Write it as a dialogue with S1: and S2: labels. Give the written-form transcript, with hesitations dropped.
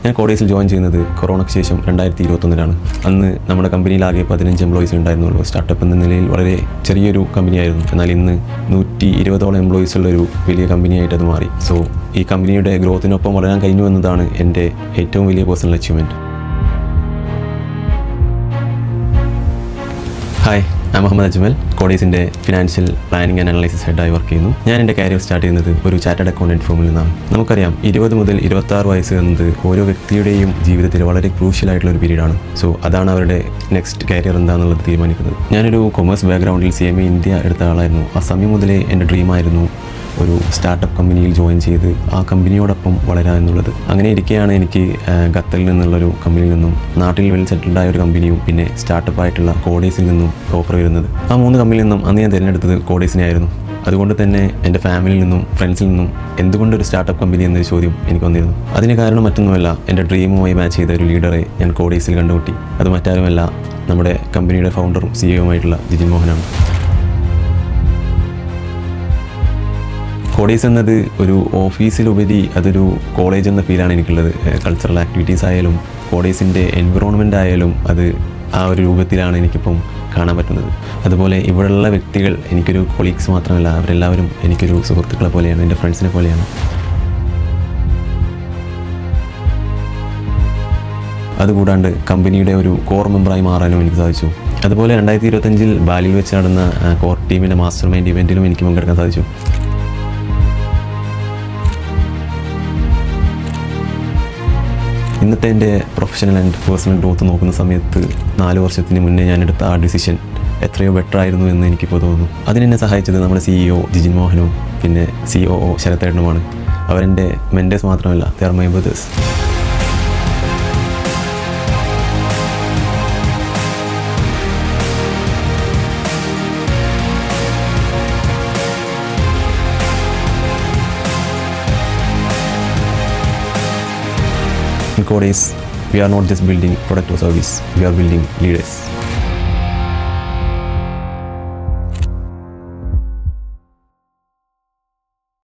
S1: ഞാൻ കോഡേസിൽ ജോയിൻ ചെയ്യുന്നത് കൊറോണയ്ക്ക് ശേഷം 2021 അന്ന് നമ്മുടെ കമ്പനിയിലാകെ 15 എംപ്ലോയീസ് ഉണ്ടായിരുന്നുള്ളൂ. സ്റ്റാർട്ടപ്പ് എന്ന നിലയിൽ വളരെ ചെറിയൊരു കമ്പനിയായിരുന്നു. എന്നാൽ ഇന്ന് 120ഓളം എംപ്ലോയീസ് ഉള്ളൊരു വലിയ കമ്പനിയായിട്ട് അത് മാറി. സോ ഈ കമ്പനിയുടെ ഗ്രോത്തിനൊപ്പം വളരാൻ കഴിഞ്ഞു എന്നതാണ് എൻ്റെ ഏറ്റവും വലിയ പേഴ്സണൽ അച്ചീവ്മെൻറ്റ്. ഹായ്, ഞാൻ മുഹമ്മദ് അജ്മൽ. കോഡേസിൻ്റെ ഫിനാൻഷ്യൽ പ്ലാനിംഗ് ആൻഡ് അനലൈസിസ് ഹെഡായി വർക്ക് ചെയ്യുന്നു. ഞാൻ എൻ്റെ കരിയർ സ്റ്റാർട്ട് ചെയ്യുന്നത് ഒരു ചാർട്ടേഡ് അക്കൗണ്ടൻറ്റ് ഫേമിൽ നിന്നാണ്. നമുക്കറിയാം 20 മുതൽ 26 വയസ്സ് എന്നത് ഓരോ വ്യക്തിയുടെയും ജീവിതത്തിൽ വളരെ ക്രൂഷ്യൽ ആയിട്ടുള്ള ഒരു പീരീഡാണ്. സോ അതാണ് അവരുടെ നെക്സ്റ്റ് കരിയർ എന്താണെന്നുള്ളത് തീരുമാനിക്കുന്നത്. ഞാനൊരു കൊമേഴ്സ് ബാക്ക്ഗ്രൗണ്ടിൽ CMA ഇന്ത്യ എടുത്ത ആളായിരുന്നു. ആ സമയം മുതലേ എൻ്റെ ഡ്രീമായിരുന്നു ഒരു സ്റ്റാർട്ടപ്പ് കമ്പനിയിൽ ജോയിൻ ചെയ്ത് ആ കമ്പനിയോടൊപ്പം വളരുക എന്നുള്ളത്. അങ്ങനെ ഇരിക്കെയാണ് എനിക്ക് ഖത്തറിൽ നിന്നുള്ളൊരു കമ്പനിയിൽ നിന്നും നാട്ടിൽ വെൽ സെറ്റിൽഡായ ഒരു കമ്പനിയും പിന്നെ സ്റ്റാർട്ടപ്പ് ആയിട്ടുള്ള കോഡേസിൽ നിന്നും ഓഫർ വരുന്നത്. ആ 3 കമ്പനിയിൽ നിന്നും അന്ന് ഞാൻ തിരഞ്ഞെടുത്തത് കോഡേസിനെ ആയിരുന്നു. അതുകൊണ്ട് തന്നെ എൻ്റെ ഫാമിലിയിൽ നിന്നും ഫ്രണ്ട്സിൽ നിന്നും എന്തുകൊണ്ടൊരു സ്റ്റാർട്ടപ്പ് കമ്പനി എന്നൊരു ചോദ്യം എനിക്ക് വന്നിരുന്നു. അതിന് കാരണം മറ്റൊന്നുമല്ല, എൻ്റെ ഡ്രീമുമായി മാച്ച് ചെയ്ത ഒരു ലീഡറെ ഞാൻ കോഡേസിൽ കണ്ടുമുട്ടി. അത് മറ്റാരുമല്ല, നമ്മുടെ കമ്പനിയുടെ ഫൗണ്ടറും CEO-യുമായിട്ടുള്ള ജിജിൻ മോഹനാണ്. കോഡേസ് എന്നത് ഒരു ഓഫീസിലുപരി അതൊരു കോളേജ് എന്ന ഫീലാണ് എനിക്കുള്ളത്. കൾച്ചറൽ ആക്ടിവിറ്റീസ് ആയാലും കോഡേസിൻ്റെ എൻവിറോൺമെൻ്റ് ആയാലും അത് ആ ഒരു രൂപത്തിലാണ് എനിക്കിപ്പം കാണാൻ പറ്റുന്നത്. അതുപോലെ ഇവിടെയുള്ള വ്യക്തികൾ എനിക്കൊരു കൊളീഗ്സ് മാത്രമല്ല, അവരെല്ലാവരും എനിക്കൊരു സുഹൃത്തുക്കളെ പോലെയാണ്, എൻ്റെ ഫ്രണ്ട്സിനെ പോലെയാണ്. അതുകൂടാണ്ട് കമ്പനിയുടെ ഒരു കോർ മെമ്പറായി മാറാനും എനിക്ക് സാധിച്ചു. അതുപോലെ 2025 ബാലിയിൽ വെച്ച് നടന്ന കോർ ടീമിൻ്റെ മാസ്റ്റർ മൈൻഡ് ഇവൻറ്റിലും എനിക്ക് പങ്കെടുക്കാൻ സാധിച്ചു. ഇന്നത്തെ എൻ്റെ പ്രൊഫഷണൽ ആൻഡ് പേഴ്സണൽ ഗ്രോത്ത് നോക്കുന്ന സമയത്ത് 4 വർഷത്തിന് മുന്നേ ഞാൻ എടുത്ത ആ ഡിസിഷൻ എത്രയോ ബെറ്റർ ആയിരുന്നു എന്ന് എനിക്കിപ്പോൾ തോന്നുന്നു. അതിനെന്നെ സഹായിച്ചത് നമ്മുടെ CEO ജിജിൻ മോഹനും പിന്നെ COO ശരത്തേട്ടനുമാണ്. അവരെൻ്റെ മെൻറ്റേഴ്സ് മാത്രമല്ല, they are my brothers. In Codeis, we are not just building product or service, we are building leaders.